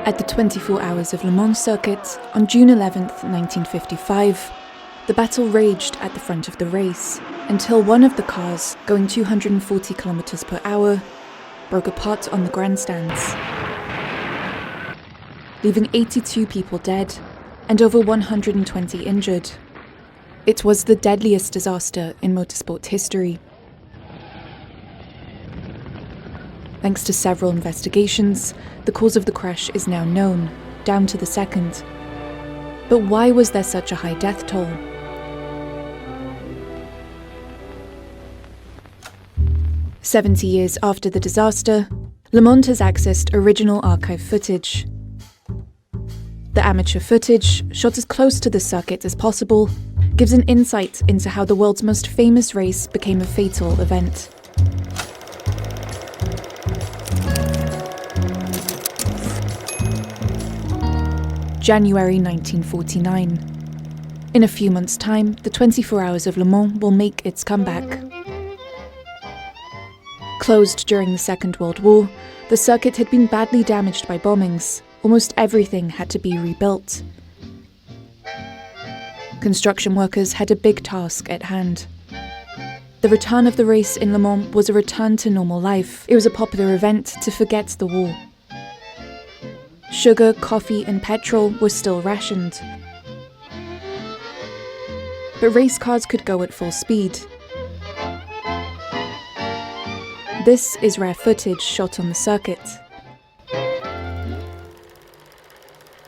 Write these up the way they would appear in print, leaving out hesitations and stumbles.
At the 24 Hours of Le Mans circuit, on June 11th, 1955, the battle raged at the front of the race until one of the cars, going 240 kilometers per hour, broke apart on the grandstands, leaving 82 people dead and over 120 injured. It was the deadliest disaster in motorsport history. Thanks to several investigations, the cause of the crash is now known, down to the second. But why was there such a high death toll? "70 years after the disaster, Le Mans has accessed original archive footage. The amateur footage, shot as close to the circuit as possible, gives an insight into how the world's most famous race became a fatal event. January 1949. In a few months' time, the 24 Hours of Le Mans will make its comeback. Closed during the Second World War, the circuit had been badly damaged by bombings. Almost everything had to be rebuilt. Construction workers had a big task at hand. The return of the race in Le Mans was a return to normal life. It was a popular event to forget the war. Sugar, coffee and petrol were still rationed. But race cars could go at full speed. This is rare footage shot on the circuit.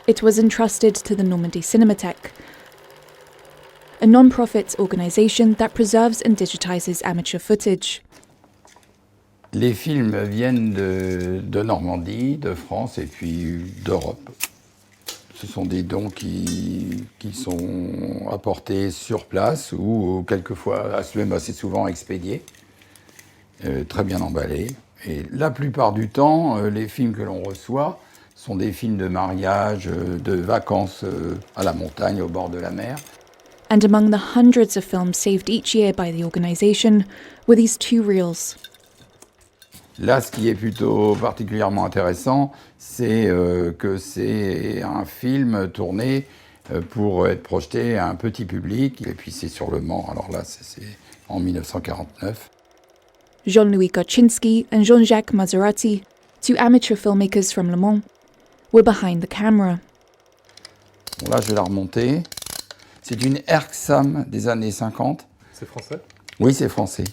It was entrusted to the Normandy Cinematheque, a non-profit organisation that preserves and digitizes amateur footage. Les films viennent de Normandie, de France et puis d'Europe. Ce sont des dons qui sont apportés sur place ou quelquefois, même assez souvent expédiés, très bien emballés. Et la plupart du temps, les films que l'on reçoit sont des films de mariage, de vacances à la montagne, au bord de la mer. And among the hundreds of films saved each year by the organisation were these two reels. Là, ce qui est plutôt particulièrement intéressant, c'est que c'est un film tourné pour être projeté à un petit public. Et puis c'est sur Le Mans, alors là, c'est en 1949. Jean-Louis Goczynski and Jean-Jacques Maserati, two amateur filmmakers from Le Mans, were behind the camera. Bon, là, je vais la remonter. C'est une Erxam des années 50. C'est français? Oui, c'est français.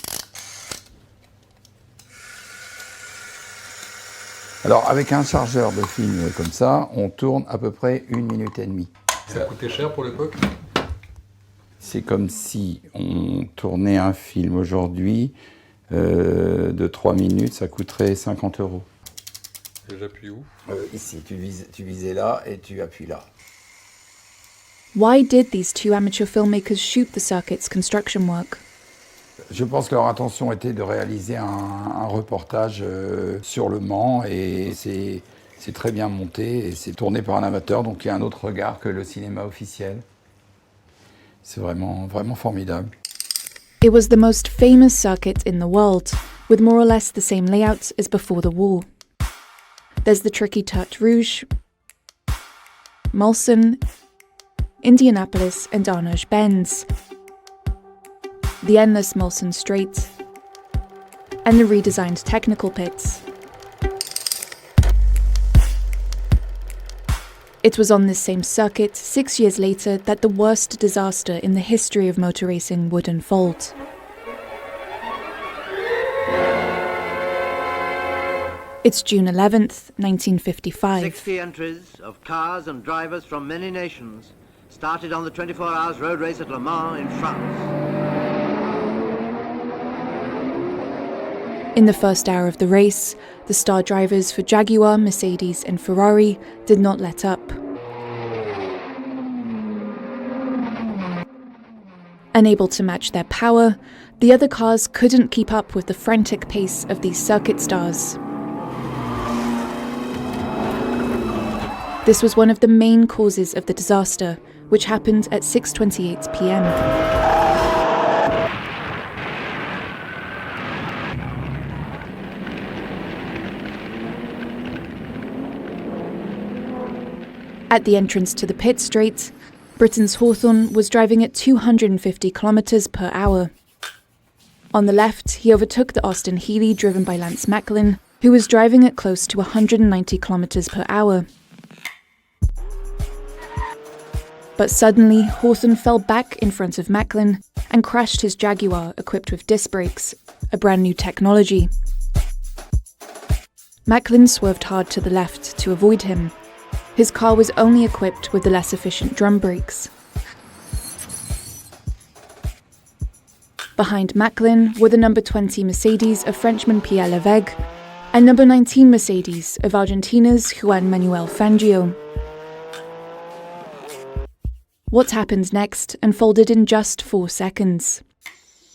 Alors, avec un chargeur de film comme ça, on tourne à peu près 1 minute et demie. Ça coûtait cher pour l'époque? C'est comme si on tournait un film aujourd'hui de 3 minutes, ça coûterait 50 €. Et j'appuie où? Ici, tu visais là et tu appuies là. Why did these two amateur filmmakers shoot the circuit's construction work? Je pense que leur intention était de réaliser un reportage sur Le Mans et c'est très bien monté et c'est tourné par un amateur, donc il y a un autre regard que le cinéma officiel. C'est vraiment, vraiment formidable. It was the most famous circuit in the world, with more or less the same layout as before the war. There's the tricky Tertre Rouge, Mulsanne, Indianapolis and Arnage Bends, the endless Mulsanne Straight, and the redesigned technical pits. It was on this same circuit 6 years later that the worst disaster in the history of motor racing would unfold. It's June 11th, 1955. 60 entries of cars and drivers from many nations started on the 24 Hours road race at Le Mans in France. In the first hour of the race, the star drivers for Jaguar, Mercedes and Ferrari did not let up. Unable to match their power, the other cars couldn't keep up with the frantic pace of these circuit stars. This was one of the main causes of the disaster, which happened at 6:28 p.m. At the entrance to the pit straight, Britain's Hawthorn was driving at 250 kilometers per hour. On the left, he overtook the Austin Healey driven by Lance Macklin, who was driving at close to 190 kilometers per hour. But suddenly, Hawthorn fell back in front of Macklin and crashed his Jaguar equipped with disc brakes, a brand new technology. Macklin swerved hard to the left to avoid him. His car was only equipped with the less efficient drum brakes. Behind Macklin were the number 20 Mercedes of Frenchman Pierre Levegh and number 19 Mercedes of Argentina's Juan Manuel Fangio. What happened next unfolded in just 4 seconds.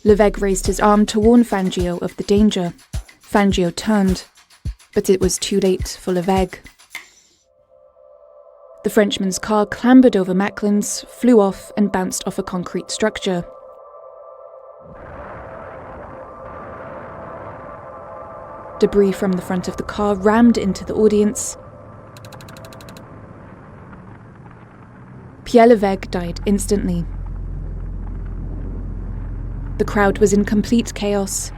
Levegh raised his arm to warn Fangio of the danger. Fangio turned, but it was too late for Levegh. The Frenchman's car clambered over Macklin's, flew off and bounced off a concrete structure. Debris from the front of the car rammed into the audience. Pierre Levegh died instantly. The crowd was in complete chaos,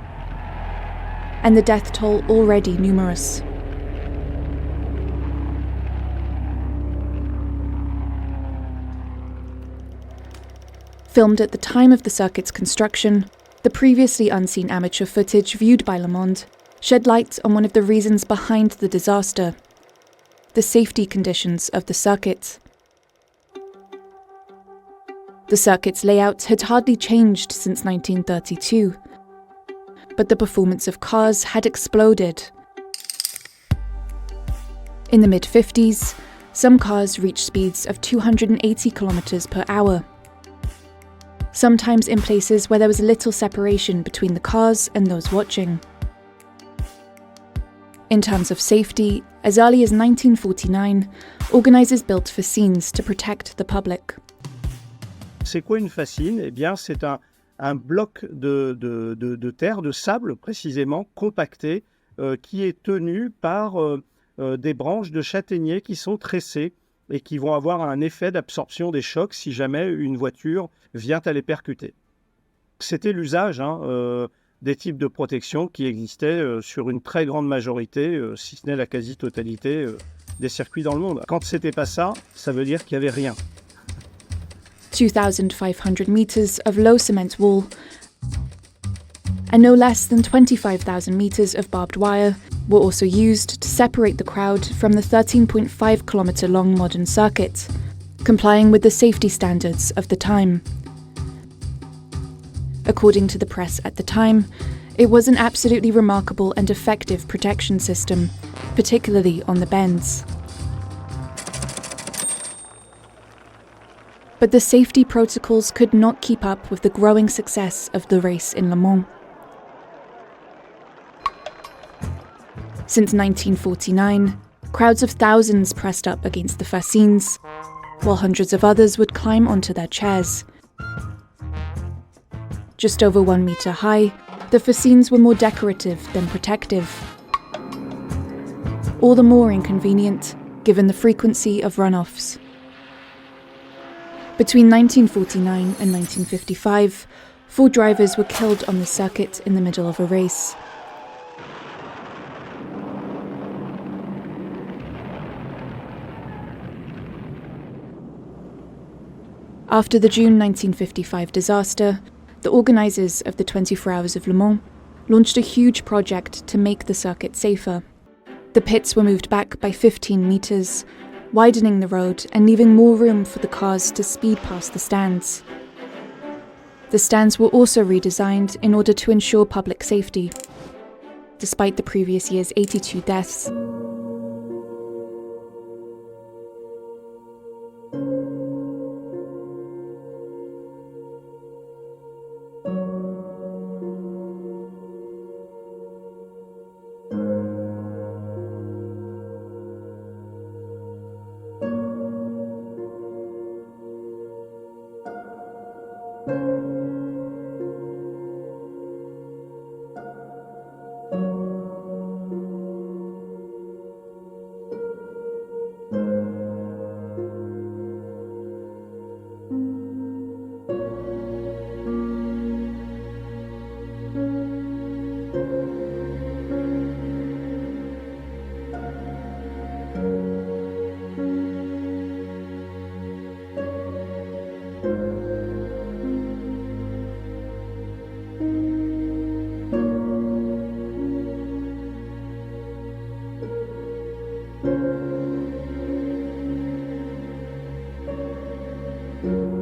and the death toll already numerous. Filmed at the time of the circuit's construction, the previously unseen amateur footage viewed by LEMANS shed light on one of the reasons behind the disaster: the safety conditions of the circuit. The circuit's layout had hardly changed since 1932, but the performance of cars had exploded. In the mid-50s, some cars reached speeds of 280 kilometers per hour. Sometimes in places where there was little separation between the cars and those watching. In terms of safety, as early as 1949, organisers built fascines to protect the public. C'est quoi une fascine? Eh bien, c'est un bloc de terre, de sable précisément, compacté, qui est tenu par des branches de châtaignier qui sont tressées et qui vont avoir un effet d'absorption des chocs si jamais une voiture vient à les percuter. C'était l'usage des types de protection qui existaient sur une très grande majorité, si ce n'est la quasi-totalité des circuits dans le monde. Quand c'était pas ça, ça veut dire qu'il n'y avait rien. 2,500 meters of low cement wall and no less than 25,000 meters of barbed wire were also used to separate the crowd from the 13.5 kilometer long modern circuit, complying with the safety standards of the time. According to the press at the time, it was an absolutely remarkable and effective protection system, particularly on the bends. But the safety protocols could not keep up with the growing success of the race in Le Mans. Since 1949, crowds of thousands pressed up against the fascines, while hundreds of others would climb onto their chairs. Just over 1 meter high, the fascines were more decorative than protective. All the more inconvenient, given the frequency of runoffs. Between 1949 and 1955, 4 drivers were killed on the circuit in the middle of a race. After the June 1955 disaster, the organisers of the 24 Hours of Le Mans launched a huge project to make the circuit safer. The pits were moved back by 15 metres, widening the road and leaving more room for the cars to speed past the stands. The stands were also redesigned in order to ensure public safety, despite the previous year's 82 deaths. Bye.